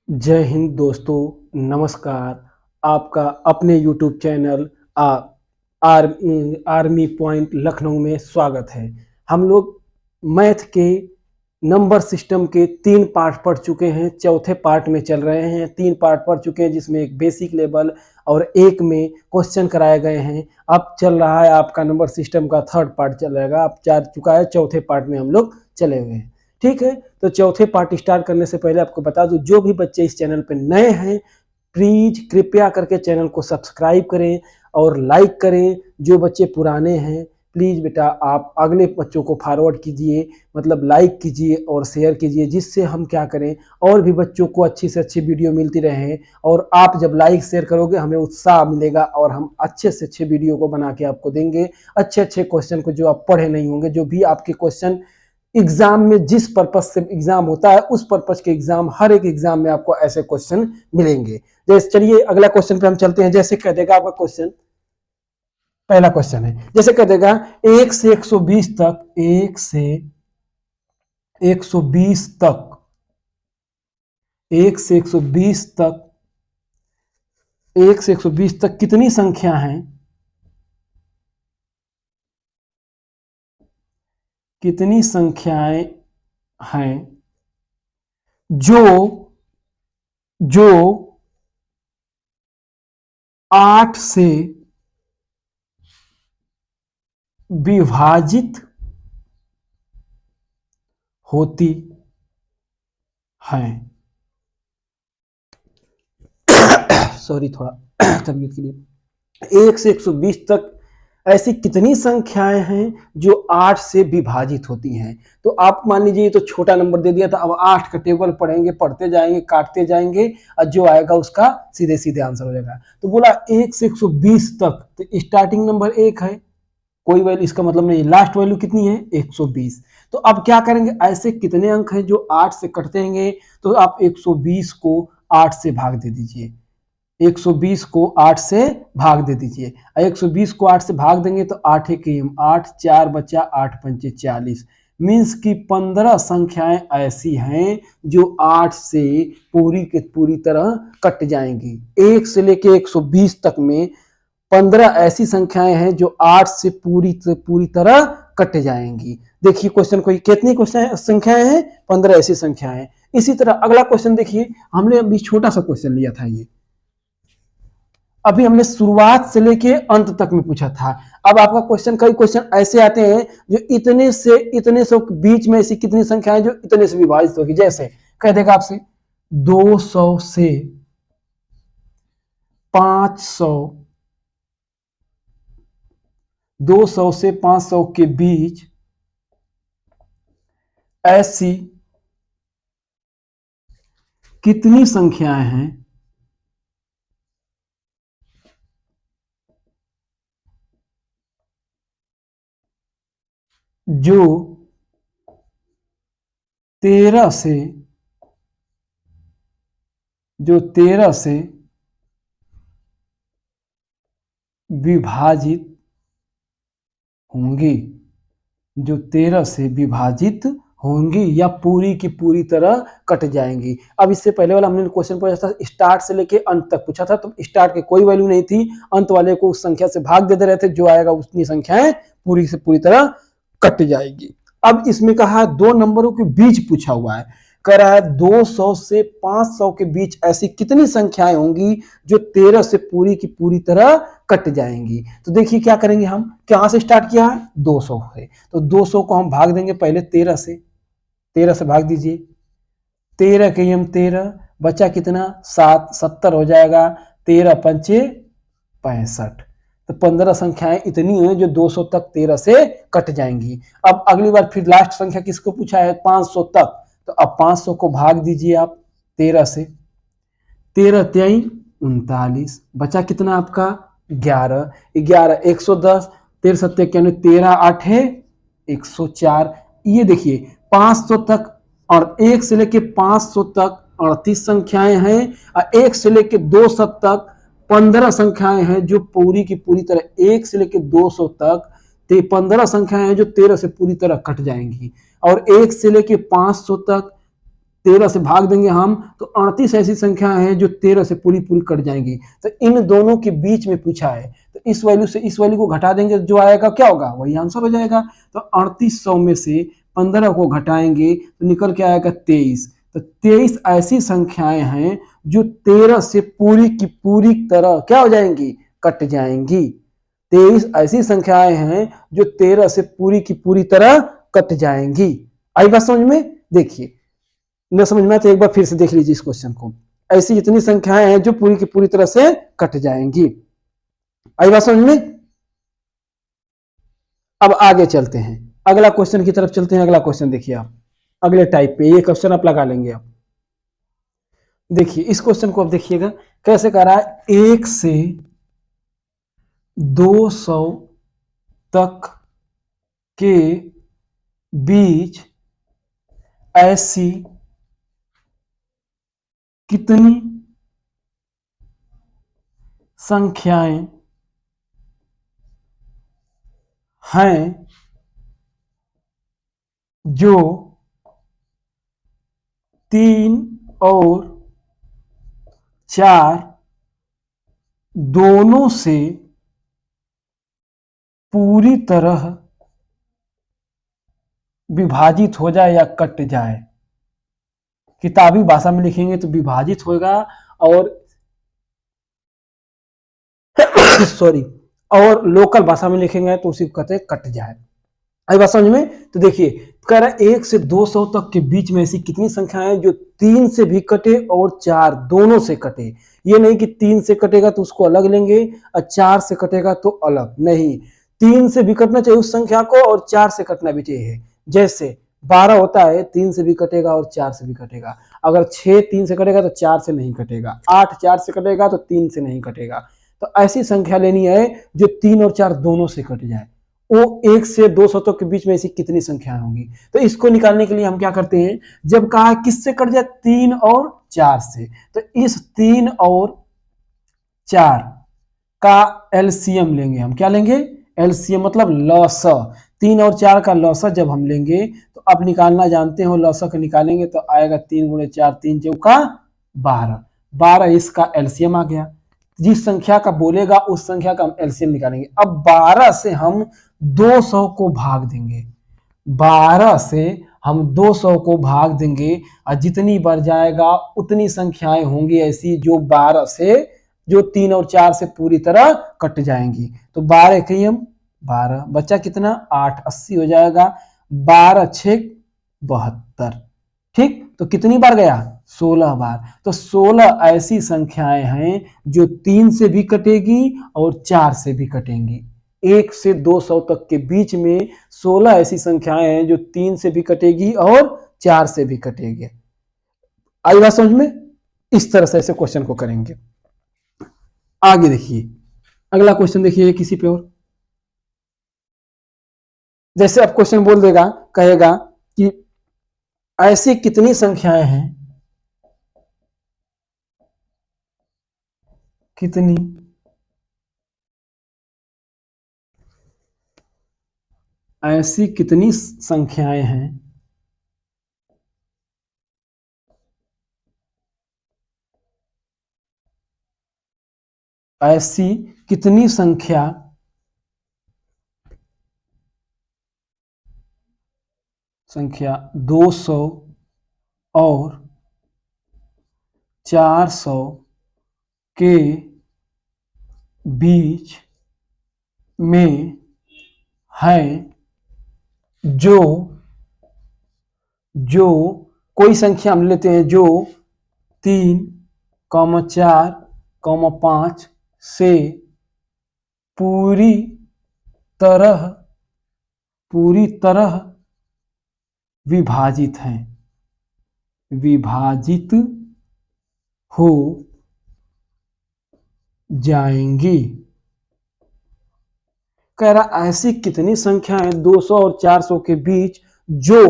जय हिंद दोस्तों, नमस्कार। आपका अपने YouTube channel army point Lucknow में स्वागत है। हम लोग मैथ के नंबर सिस्टम के 3 पार्ट पढ़ चुके हैं, चौथे पार्ट में चल रहे हैं। 3 पार्ट पढ़ चुके हैं जिसमें एक बेसिक लेवल और एक में क्वेश्चन कराए गए हैं। अब चल रहा है आपका नंबर सिस्टम का थर्ड पार्ट चल रहेगा। अब चल चुका है, चौथे पार्ट में हम लोग चले हुए हैं। ठीक है, तो चौथे पार्ट स्टार्ट करने से पहले आपको बता दूं, जो भी बच्चे इस चैनल पर नए हैं प्लीज कृपया करके चैनल को सब्सक्राइब करें और लाइक करें। जो बच्चे पुराने हैं प्लीज बेटा आप अगले बच्चों को फॉरवर्ड कीजिए, मतलब लाइक कीजिए और शेयर कीजिए, जिससे हम क्या करें और भी बच्चों को अच्छी से अच्छी वीडियो मिलती रहे। और आप जब लाइक शेयर करोगे हमें उत्साह मिलेगा और हम अच्छे से अच्छे वीडियो को बना के आपको देंगे। अच्छे अच्छे क्वेश्चन को जो आप पढ़े नहीं होंगे, जो भी आपके क्वेश्चन एग्जाम में जिस पर्पज से एग्जाम होता है उस पर्पज के एग्जाम, हर एक एग्जाम में आपको ऐसे क्वेश्चन मिलेंगे। जैसे चलिए अगला क्वेश्चन पे हम चलते हैं। जैसे कह देगा आपका क्वेश्चन, पहला क्वेश्चन है, जैसे कह देगा 1 से 120 तक, 1 से 120 तक, 1 से 120 तक, 1 से 120 तक कितनी संख्या हैं, कितनी संख्याएं हैं जो जो 8 से विभाजित होती हैं। सॉरी, थोड़ा तबीयत के लिए। 1 से 120 तक ऐसी कितनी संख्याएं हैं जो 8 से विभाजित होती हैं। तो आप मान लीजिए ये तो छोटा नंबर दे दिया था, अब 8 का टेबल पढ़ेंगे, पढ़ते जाएंगे, काटते जाएंगे और जो आएगा उसका सीधे सीधे आंसर हो जाएगा। तो बोला 1 से 120 तक, तो स्टार्टिंग नंबर 1 है, कोई वैल्यू इसका मतलब नहीं, लास्ट वैल्यू कितनी है 120। तो अब क्या करेंगे, ऐसे कितने अंक हैं जो 8 से कटते हैं, तो आप 120 को 8 से भाग दे दीजिए। 120 को 8 से भाग दे दीजिए। 120 को 8 से भाग देंगे तो 8 एक 8, 4 बचा, 8 पंचे 40। मीन्स की 15 संख्याएं ऐसी हैं जो 8 से पूरी के पूरी तरह कट जाएंगी। 1 से लेके 120 तक में 15 ऐसी संख्याएं हैं जो 8 से पूरी तरह कट जाएंगी। देखिए क्वेश्चन को, कितनी क्वेश्चन संख्याएं हैं, 15 ऐसी संख्याएं। इसी तरह अगला क्वेश्चन देखिए, हमने अभी छोटा सा क्वेश्चन लिया था, ये अभी हमने शुरुआत से लेके अंत तक में पूछा था। अब आपका क्वेश्चन, कई क्वेश्चन ऐसे आते हैं जो इतने से बीच में ऐसी कितनी संख्या है जो इतने से विभाजित होगी। जैसे कह देगा आपसे 200 से 500, 200 से 500 के बीच ऐसी कितनी संख्याएं हैं जो 13 से, जो 13 से विभाजित होंगी, जो 13 से विभाजित होंगी या पूरी की पूरी तरह कट जाएंगी। अब इससे पहले वाला हमने क्वेश्चन पूछा था, स्टार्ट से लेके अंत तक पूछा था, तो स्टार्ट की कोई वैल्यू नहीं थी, अंत वाले को उस संख्या से भाग देते रहते, जो आएगा उतनी संख्याएं पूरी से पूरी तरह कट जाएगी। अब इसमें कहा 2 नंबरों के बीच पूछा हुआ है, कह रहा है 200 से 500 के बीच ऐसी कितनी संख्याएं होंगी जो 13 से पूरी की पूरी तरह कट जाएंगी। तो देखिए क्या करेंगे, हम कहां से स्टार्ट किया है, 200 से, तो 200 को हम भाग देंगे पहले 13 से, 13 से भाग दीजिए, 13 के हम 13, बचा कितना 7, 70 हो जाएगा, 13 पंचे 65। तो 15 संख्याएं इतनी हैं जो 200 तक 13 से कट जाएंगी। अब अगली बार फिर लास्ट संख्या किसको पूछा है, 500 तक, तो अब 500 को भाग दीजिए आप 13 से, 13 तेई 39, बचा कितना आपका 11, 11 110, 13 सत्ते 13 8 है 104। ये देखिए 500 तक और 1 से लेके 500 तक 38 संख्याएं हैं, और 1 से लेके 200 तक 15 संख्याएं हैं जो पूरी की पूरी तरह, 1 से लेके 200 तक 15 संख्याएं हैं जो 13 से पूरी तरह कट जाएंगी, और 1 से लेके 500 तक 13 से भाग देंगे हम तो 38 ऐसी संख्याएं हैं जो 13 से पूरी पूरी कट जाएंगी। तो इन दोनों के बीच में पूछा है, तो इस वैल्यू से इस वैल्यू को घटा देंगे, जो आएगा क्या होगा, वही आंसर हो जाएगा। तो 3800 में से 15 को घटाएंगे तो निकल के आएगा 23। तो 23 ऐसी संख्याएं हैं जो 13 से पूरी की पूरी तरह क्या हो जाएंगी, कट जाएंगी। 23 ऐसी संख्याएं हैं जो 13 से पूरी की पूरी तरह कट जाएंगी। आई बात समझ में? देखिए, न समझ में तो एक बार फिर से देख लीजिए इस क्वेश्चन को। ऐसी जितनी संख्याएं हैं जो पूरी की पूरी तरह से कट जाएंगी। आई बात समझ में? अब आगे चलते हैं, अगला क्वेश्चन की तरफ चलते हैं। अगला क्वेश्चन देखिए आप, अगले टाइप पे ये क्वेश्चन आप लगा लेंगे। आप देखिए इस क्वेश्चन को आप देखिएगा कैसे कर रहा है। 1 से 200 तक के बीच ऐसी कितनी संख्याएं हैं जो 3 और 4 दोनों से पूरी तरह विभाजित हो जाए या कट जाए। किताबी भाषा में लिखेंगे तो विभाजित होगा और सॉरी, और लोकल भाषा में लिखेंगे तो उसी को कहते हैं कट जाए। आई बात समझ में? तो देखिए कह रहा है 1 से 200 तक के बीच में ऐसी कितनी संख्याएं जो 3 से भी कटे और 4 दोनों से कटे। ये नहीं कि 3 से कटेगा तो उसको अलग लेंगे और 4 से कटेगा तो अलग नहीं, 3 से भी कटना चाहिए उस संख्या को और 4 से कटना भी चाहिए। जैसे 12 होता है, 3 से भी कटेगा और 4 से भी कटेगा। अगर 6 3 से कटेगा तो 4 से नहीं कटेगा, 8 4 से कटेगा तो 3 से नहीं कटेगा। तो ऐसी संख्या लेनी है जो 3 और 4 दोनों से कट जाए। वो 1 से 200 तक के बीच में ऐसी कितनी संख्याएं होंगी। तो इसको निकालने के लिए हम क्या करते हैं, जब कहा किससे कट जाए, 3 और 4 से, तो इस 3 और 4 का एलसीएम लेंगे हम। क्या लेंगे? एलसीएम मतलब लॉसा। 3 और 4 का लॉसा जब हम लेंगे तो अब निकालना जानते हो, लॉसा का निकालेंगे तो आएगा 3 गुणे 4 3 चौका 12, 12 इसका एलसीएम आ गया। जिस संख्या का बोलेगा उस संख्या का हम एलसीएम निकालेंगे। अब 12 से हम 200 को भाग देंगे, 12 से हम 200 को भाग देंगे और जितनी बार जाएगा उतनी संख्याएं होंगी ऐसी जो 12 से, जो 3 और 4 से पूरी तरह कट जाएंगी। तो 12 कहीं हम 12, बच्चा कितना 8, 80 हो जाएगा। 12 6 72, ठीक। तो कितनी बार गया? 16 बार। तो 16 ऐसी संख्याएं हैं जो 3 से भी कटेगी और 4 से भी कटेंगी। 1 से 200 तक के बीच में 16 ऐसी संख्याएं हैं जो 3 से भी कटेगी और 4 से भी कटेगी। आई बात समझ में? इस तरह से ऐसे क्वेश्चन को करेंगे। आगे देखिए, अगला क्वेश्चन देखिए किसी पे और। जैसे अब क्वेश्चन बोल देगा, कहेगा कि ऐसी कितनी संख्याएं हैं, कितनी ऐसी कितनी संख्याएं हैं ऐसी कितनी संख्या 200 और 400 के बीच में है जो कोई संख्या हम लेते हैं जो 3, 4, 5 से पूरी तरह विभाजित हैं, विभाजित हो जाएंगी। कह रहा ऐसी कितनी संख्याएं 200 और 400 के बीच जो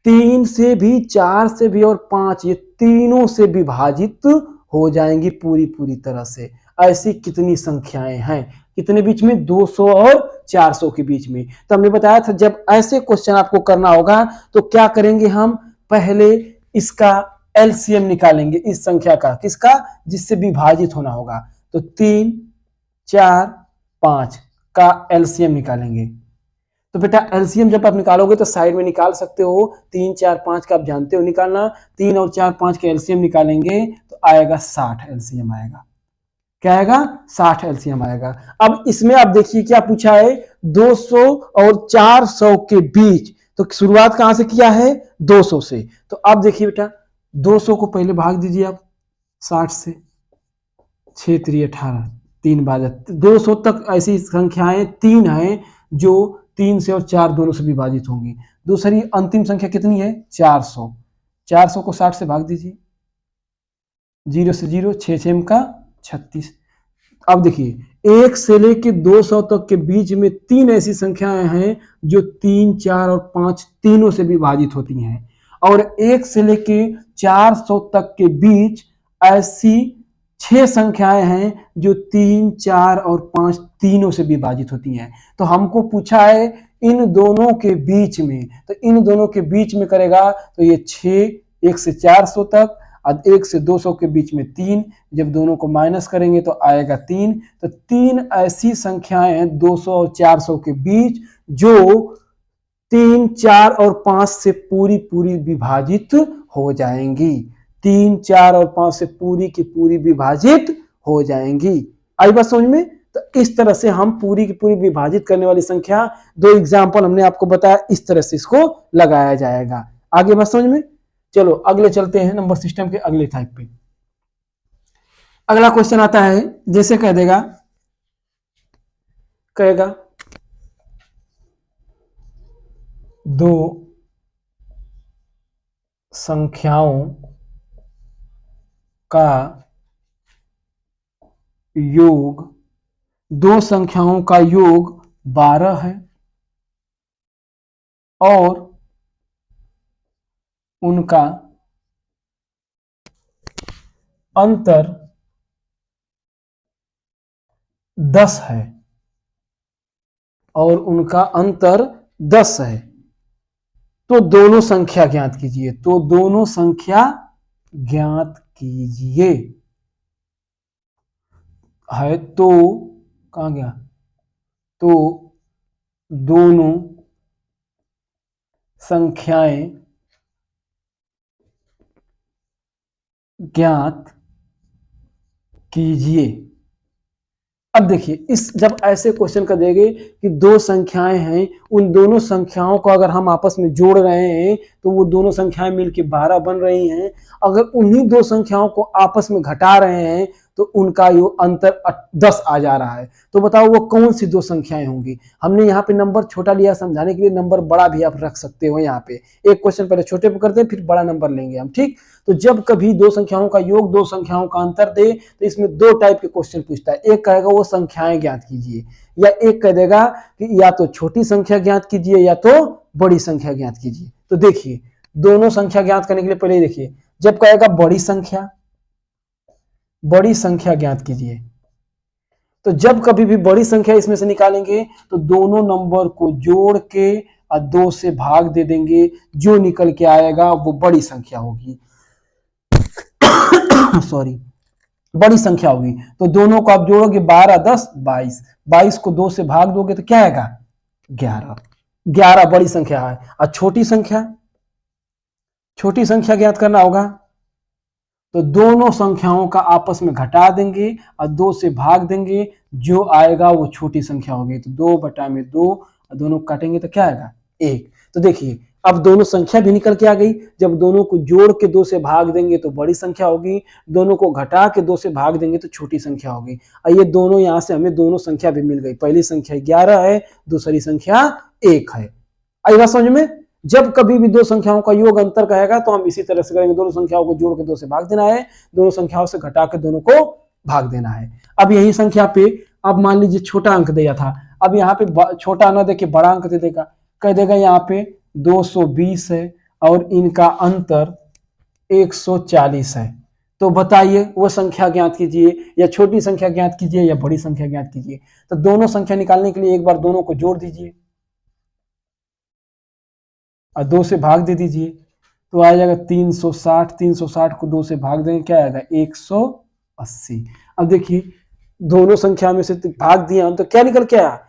3 से भी, 4 से भी और 5, ये तीनों से विभाजित हो जाएंगी पूरी तरह से। ऐसी कितनी संख्याएं हैं, कितने बीच में? 200 और 400 के बीच में। तो हमने बताया था जब ऐसे क्वेश्चन आपको करना होगा तो क्या करेंगे हम, पहले इसका एलसीएम निकालेंगे इस संख्या का, किसका, जिससे विभाजित होना होगा। तो 3, 4, 5 का एलसीएम निकालेंगे। तो बेटा एलसीएम जब आप निकालोगे तो साइड में निकाल सकते हो, 3, 4, 5 का आप जानते हो निकालना। 3 और 4, 5 का एलसीएम निकालेंगे तो आएगा 60 एलसीएम आएगा। क्या आएगा, 60 एलसीएम आएगा। अब इसमें आप देखिए क्या पूछा है, 200 और 400 के बीच। तो शुरुआत कहां से किया है, 200 से। तो अब देखिए बेटा 200 को पहले भाग दीजिए आप 60 से, 6 3 18, 3 बार 200 तक ऐसी संख्याएं 3 हैं जो 3 से और 4 दोनों से विभाजित होंगी। दूसरी अंतिम संख्या कितनी है, 400। 400 को 60 से भाग दीजिए, 0 से 0, 6 6 का 36। अब देखिए 1 से लेके 200 तक के बीच में 3 ऐसी संख्याएं हैं जो 3, 4 और 5 तीनों से विभाजित होती हैं, और 1 से लेके 400 तक के बीच ऐसी 6 संख्याएं हैं जो 3, 4 और 5 तीनों से विभाजित होती हैं। तो हमको पूछा है इन दोनों के बीच में, तो इन दोनों के बीच में करेगा तो ये 6, 1 से 400 तक, अब 1 से 200 के बीच में 3, जब दोनों को माइनस करेंगे तो आएगा 3। तो 3 ऐसी संख्याएं हैं 200 और 400 के बीच जो 3, 4 और 5 से पूरी पूरी विभाजित हो जाएंगी। 3, 4 और 5 से पूरी की पूरी विभाजित हो जाएंगी। आई बात समझ में। तो इस तरह से हम पूरी की पूरी विभाजित करने वाली संख्या, 2 एग्जाम्पल हमने आपको बताया, इस तरह से इसको लगाया जाएगा। आगे बात समझ में। चलो अगले चलते हैं नंबर सिस्टम के अगले टाइप पे। अगला क्वेश्चन आता है, जैसे कह देगा, कहेगा 2 संख्याओं का योग, 2 संख्याओं का योग 12 है और उनका अंतर 10 है, और उनका अंतर 10 है। तो दोनों संख्या ज्ञात कीजिए। तो दोनों संख्या ज्ञात कीजिए है, तो कहां गया, तो दोनों संख्याएं ज्ञात कीजिए। अब देखिए इस जब ऐसे क्वेश्चन कर देंगे कि 2 संख्याएं हैं, उन दोनों संख्याओं को अगर हम आपस में जोड़ रहे हैं तो वो दोनों संख्याएं मिलके 12 बन रही हैं। अगर उन्हीं 2 संख्याओं को आपस में घटा रहे हैं तो उनका यो अंतर 10 आ जा रहा है। तो बताओ वो कौन सी 2 संख्याएं होंगी। हमने यहाँ पे नंबर छोटा लिया समझाने के लिए, नंबर बड़ा भी आप रख सकते हो। यहाँ पे एक क्वेश्चन पहले छोटे पे करते हैं, फिर बड़ा नंबर लेंगे हम, ठीक। तो जब कभी 2 संख्याओं का योग 2 संख्याओं का अंतर दे तो इसमें 2 टाइप के क्वेश्चन पूछता है। एक कहेगा वो संख्याएं ज्ञात कीजिए, या एक कह देगा कि या तो छोटी संख्या ज्ञात कीजिए या तो बड़ी संख्या ज्ञात कीजिए। तो देखिए दोनों संख्या ज्ञात करने के लिए पहले देखिए, जब कहेगा बड़ी संख्या ज्ञात कीजिए, तो जब कभी भी बड़ी संख्या इसमें से निकालेंगे तो दोनों नंबर को जोड़ के और 2 से भाग दे देंगे, जो निकल के आएगा वो बड़ी संख्या होगी। सॉरी, बड़ी संख्या होगी। तो दोनों को आप जोड़ोगे 12, 10, 22, 22 को 2 से भाग दोगे तो क्या आएगा, 11। 11 बड़ी संख्या है। और छोटी संख्या ज्ञात करना होगा, तो दोनों संख्याओं का आपस में घटा देंगे और 2 से भाग देंगे, जो आएगा वो छोटी संख्या होगी। तो 2/2 और दोनों काटेंगे तो क्या आएगा, 1। तो देखिए अब दोनों संख्या भी निकल के आ गई। जब दोनों को जोड़ के 2 से भाग देंगे तो बड़ी संख्या होगी, दोनों को घटा के 2 से भाग देंगे तो छोटी संख्या होगी। और ये दोनों यहां से हमें दोनों संख्या भी मिल गई। पहली संख्या 11 है, दूसरी संख्या 1 है। आई बात समझ में। जब कभी भी 2 संख्याओं का योग अंतर कहेगा तो हम इसी तरह से करेंगे, दोनों संख्याओं को जोड़ के 2 से भाग देना है, दोनों संख्याओं से घटा के दोनों को भाग देना है। अब यही संख्या पे अब मान लीजिए छोटा अंक दिया था, अब यहाँ पे छोटा ना देके बड़ा अंक दे देगा, कह देगा यहाँ पे 220 है और इनका अंतर 140 है। तो बताइए वो संख्या ज्ञात कीजिए, या छोटी संख्या ज्ञात कीजिए या बड़ी संख्या ज्ञात कीजिए। तो दोनों संख्या निकालने के लिए एक बार दोनों को जोड़ दीजिए और 2 से भाग दे दीजिए। तो आ जाएगा 360, 360 को 2 से भाग देंगे, क्या आएगा 180। अब देखिए दोनों संख्या में से भाग दिया हम तो क्या निकल के आया,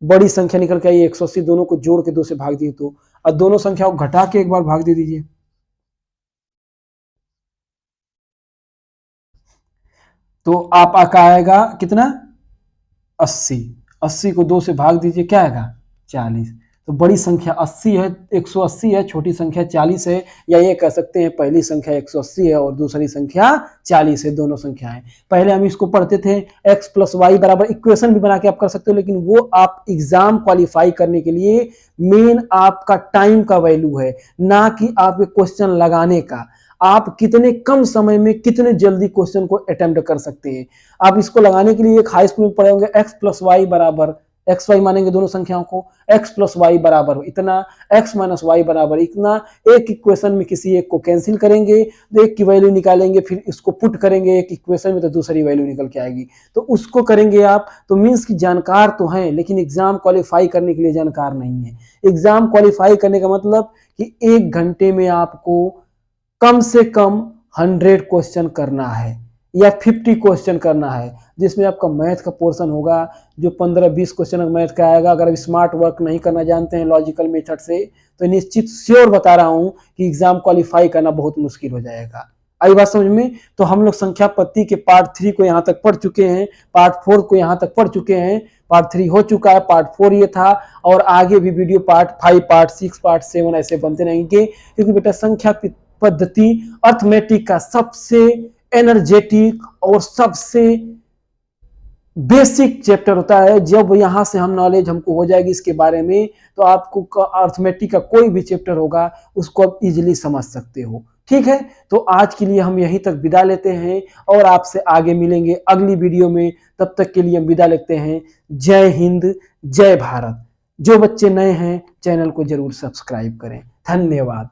बड़ी संख्या निकल के आई 180, दोनों को जोड़ के 2 से भाग दिए तो, अब दोनों संख्याओं को घटा के एक बार भाग दे दीजिए। तो आपका आएगा कितना 80, 80 को 2 से भाग दीजिए, क्या आएगा 40। तो बड़ी संख्या 80 है, 180 है, छोटी संख्या 40 है, या ये कह सकते हैं पहली संख्या 180 है और दूसरी संख्या 40 है, दोनों संख्याएं। पहले हम इसको पढ़ते थे x प्लस वाई बराबर, इक्वेशन भी बना के आप कर सकते हो, लेकिन वो आप एग्जाम क्वालिफाई करने के लिए मेन आपका टाइम का वैल्यू है, ना कि आपके क्वेश्चन लगाने का। आप कितने कम समय में कितने जल्दी क्वेश्चन को अटेम्प्ट कर सकते हैं। आप इसको लगाने के लिए एक हाई स्कूल में पढ़े होंगे x प्लस वाई बराबर, एक्स वाई मानेंगे दोनों संख्याओं को, x प्लस वाई बराबर इतना, x माइनस वाई बराबर इतना। एक इक्वेशन में किसी एक को कैंसिल करेंगे तो एक की वैल्यू निकालेंगे, फिर इसको पुट करेंगे एक इक्वेशन में तो दूसरी वैल्यू निकल के आएगी। तो उसको करेंगे आप, तो मीन्स की जानकार तो हैं लेकिन एग्जाम क्वालिफाई करने के लिए जानकार नहीं है। एग्जाम क्वालिफाई करने का मतलब कि 1 घंटे में आपको कम से कम 100 क्वेश्चन करना है या 50 क्वेश्चन करना है, जिसमें आपका मैथ का पोर्शन होगा जो 15-20 क्वेश्चन मैथ का आएगा। अगर आप स्मार्ट वर्क नहीं करना जानते हैं लॉजिकल मेथड से, तो निश्चित श्योर बता रहा हूं कि एग्जाम क्वालिफाई करना बहुत मुश्किल हो जाएगा। आई बात समझ में? तो हम लोग संख्या पत्ती के पार्ट 3 को यहाँ तक पढ़ चुके हैं, पार्ट 4 को यहाँ तक पढ़ चुके हैं, पार्ट 3 हो चुका है, पार्ट 4 ये था, और आगे भी वीडियो पार्ट 5, पार्ट 6, पार्ट 7 ऐसे बनते रहेंगे, क्योंकि बेटा संख्या पद्धति अर्थमेटिक का सबसे एनर्जेटिक और सबसे बेसिक चैप्टर होता है। जब यहां से हम नॉलेज हमको हो जाएगी इसके बारे में, तो आपको अर्थमेटिक का कोई भी चैप्टर होगा उसको आप इजीली समझ सकते हो। ठीक है, तो आज के लिए हम यहीं तक विदा लेते हैं और आपसे आगे मिलेंगे अगली वीडियो में। तब तक के लिए हम विदा लेते हैं। जय हिंद, जय भारत। जो बच्चे नए हैं चैनल को जरूर सब्सक्राइब करें। धन्यवाद।